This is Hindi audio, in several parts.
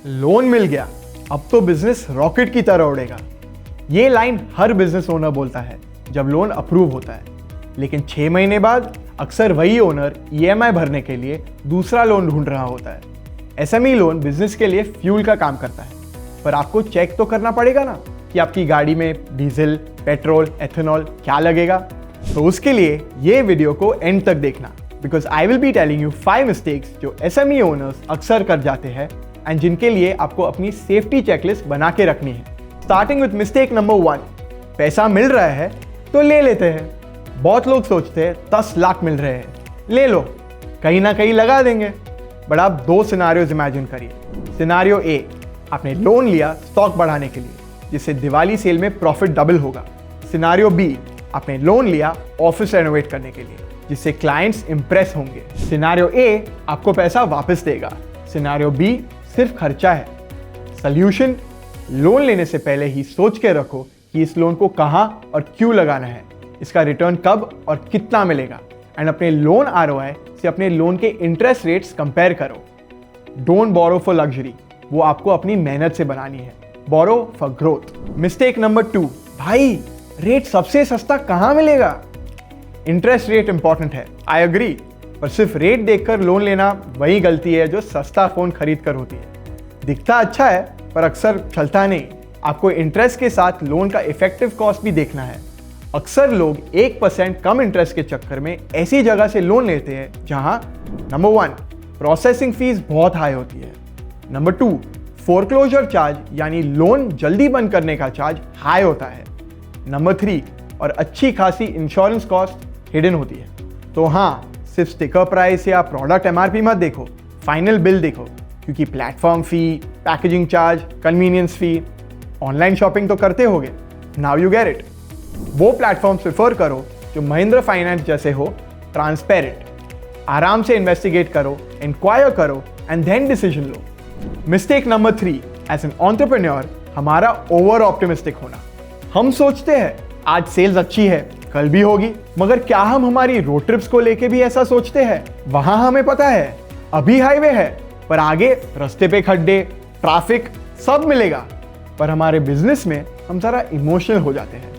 लोन मिल गया, अब तो बिजनेस रॉकेट की तरह उड़ेगा। ये लाइन हर बिजनेस ओनर बोलता है जब लोन अप्रूव होता है, लेकिन 6 महीने बाद अक्सर वही ओनर ईएमआई भरने के लिए दूसरा लोन ढूंढ रहा होता है। एसएमई लोन बिजनेस के लिए फ्यूल का काम करता है, पर आपको चेक तो करना पड़ेगा ना कि आपकी गाड़ी में डीजल, पेट्रोल, एथेनॉल क्या लगेगा। तो उसके लिए ये वीडियो को एंड तक देखना, because I will be telling you 5 mistakes जो एसएमई ओनर्स अक्सर कर जाते हैं एंड जिनके लिए आपको अपनी सेफ्टी चेकलिस्ट बना के रखनी है। स्टार्टिंग विथ मिस्टेक नंबर 1, पैसा मिल रहा है तो ले लेते हैं। बहुत लोग सोचते हैं 10 लाख मिल रहे हैं, ले लो, कहीं ना कहीं लगा देंगे। बट आप 2 सिनारियोज इमेजिन करिए। सिनारियो ए, आपने लोन लिया स्टॉक बढ़ाने के लिए जिससे दिवाली सेल में प्रॉफिट डबल होगा। सिनारियो बी, आपने लोन लिया ऑफिस रेनोवेट करने के लिए जिससे क्लाइंट्स इंप्रेस होंगे। सिनारियो ए आपको पैसा वापस देगा। सिनारियो बी सिर्फ खर्चा है। सॉल्यूशन, लोन लेने से पहले ही सोच के रखो कि इस लोन को कहां और क्यों लगाना है, इसका रिटर्न कब और कितना मिलेगा, एंड अपने लोन आरओआई से अपने लोन के इंटरेस्ट रेट्स कंपेयर करो। डोंट बोरो फॉर लग्जरी, वो आपको अपनी मेहनत से बनानी है। बोरो फॉर ग्रोथ। मिस्टेक नंबर 2, भाई रेट सबसे सस्ता कहां मिलेगा? इंटरेस्ट रेट इंपॉर्टेंट है, आई एग्री, पर सिर्फ रेट देखकर लोन लेना वही गलती है जो सस्ता फोन खरीद कर होती है। दिखता अच्छा है पर अक्सर चलता नहीं। आपको इंटरेस्ट के साथ लोन का इफेक्टिव कॉस्ट भी देखना है। अक्सर लोग 1% कम इंटरेस्ट के चक्कर में ऐसी जगह से लोन लेते हैं जहां नंबर 1, प्रोसेसिंग फीस बहुत हाई होती है। नंबर 2, फोरक्लोजर चार्ज यानी लोन जल्दी बंद करने का चार्ज हाई होता है। नंबर 3, और अच्छी खासी इंश्योरेंस कॉस्ट हिडन होती है। तो हाँ, सिर्फ स्टिकर प्राइस या प्रोडक्ट एमआरपी मत देखो, फाइनल बिल देखो, क्योंकि platform fee, packaging charge, convenience fee. Online shopping तो करते होगे, नाउ यू गेट इट। वो प्लेटफॉर्म प्रेफर करो जो महिंद्रा फाइनेंस जैसे हो, ट्रांसपेरेंट। आराम से इन्वेस्टिगेट करो, इंक्वायर करो एंड देन डिसीजन लो। Mistake number 3, as an entrepreneur हमारा ओवर ऑप्टिमिस्टिक होना। हम सोचते हैं आज सेल्स अच्छी है, कल भी होगी, मगर क्या हम हमारी रोड ट्रिप्स को लेके भी ऐसा सोचते हैं? वहां हमें पता है अभी हाईवे है, पर आगे रास्ते पे खड्डे, ट्रैफिक सब मिलेगा। पर हमारे बिजनेस में हम जरा इमोशनल हो जाते हैं।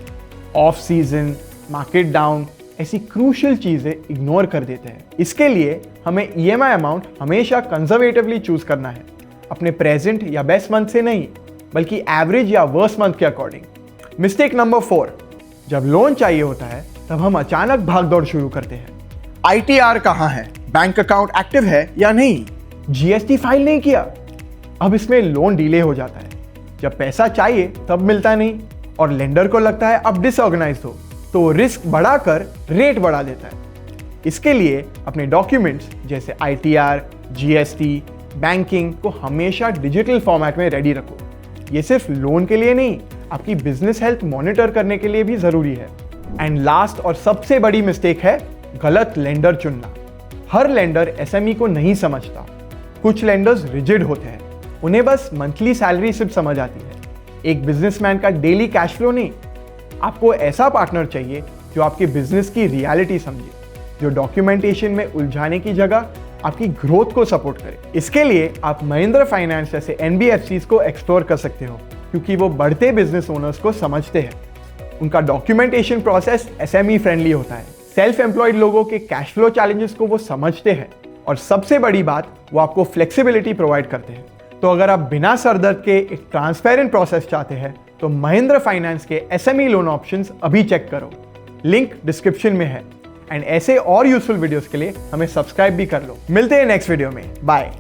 ऑफ सीजन, मार्केट डाउन, ऐसी क्रूशियल चीजें इग्नोर कर देते हैं। इसके लिए हमें ईएमआई अमाउंट हमेशा कंजर्वेटिवली चूज करना है, अपने प्रेजेंट या बेस्ट मंथ से नहीं, बल्कि एवरेज या वर्स्ट मंथ के अकॉर्डिंग। मिस्टेक नंबर 4, जब लोन चाहिए होता है तब हम अचानक भागदौड़ शुरू करते हैं। आईटीआर कहाँ है, बैंक अकाउंट एक्टिव है या नहीं, जीएसटी फाइल नहीं किया, अब इसमें लोन डिले हो जाता है। जब पैसा चाहिए तब मिलता नहीं और लेंडर को लगता है अब डिसऑर्गेनाइज हो, तो रिस्क बढ़ाकर रेट बढ़ा देता है। इसके लिए अपने डॉक्यूमेंट्स जैसे आईटीआर, जीएसटी, बैंकिंग को हमेशा डिजिटल फॉर्मेट में रेडी रखो। ये सिर्फ लोन के लिए नहीं, आपकी बिजनेस हेल्थ मॉनिटर करने के लिए भी जरूरी है। एंड लास्ट और सबसे बड़ी मिस्टेक है गलत लेंडर चुनना। हर लेंडर एसएमई को नहीं समझता। कुछ लेंडर्स रिजिड होते हैं, उन्हें बस मंथली सैलरी सिर्फ समझ आती है, एक बिजनेसमैन का डेली कैश फ्लो नहीं। आपको ऐसा पार्टनर चाहिए जो आपके बिजनेस की रियलिटी समझे, जो डॉक्यूमेंटेशन में उलझाने की जगह आपकी ग्रोथ को सपोर्ट करे। इसके लिए आप महिंद्रा फाइनेंस जैसे एनबीएफसीज को एक्सप्लोर कर सकते हो, क्योंकि वो बढ़ते बिजनेस ओनर्स को समझते हैं। उनका डॉक्यूमेंटेशन प्रोसेस एसएमई फ्रेंडली होता है। सेल्फ एम्प्लॉयड लोगों के कैश फ्लो चैलेंजेस को वो समझते हैं, और सबसे बड़ी बात, वो आपको फ्लेक्सिबिलिटी प्रोवाइड करते हैं। तो अगर आप बिना सरदर्द के एक ट्रांसपेरेंट प्रोसेस चाहते हैं तो महिंद्रा फाइनेंस के एसएमई लोन ऑप्शंस अभी चेक करो, लिंक डिस्क्रिप्शन में है। एंड ऐसे और यूजफुल वीडियोस के लिए हमें सब्सक्राइब भी कर लो। मिलते हैं नेक्स्ट वीडियो में, बाय।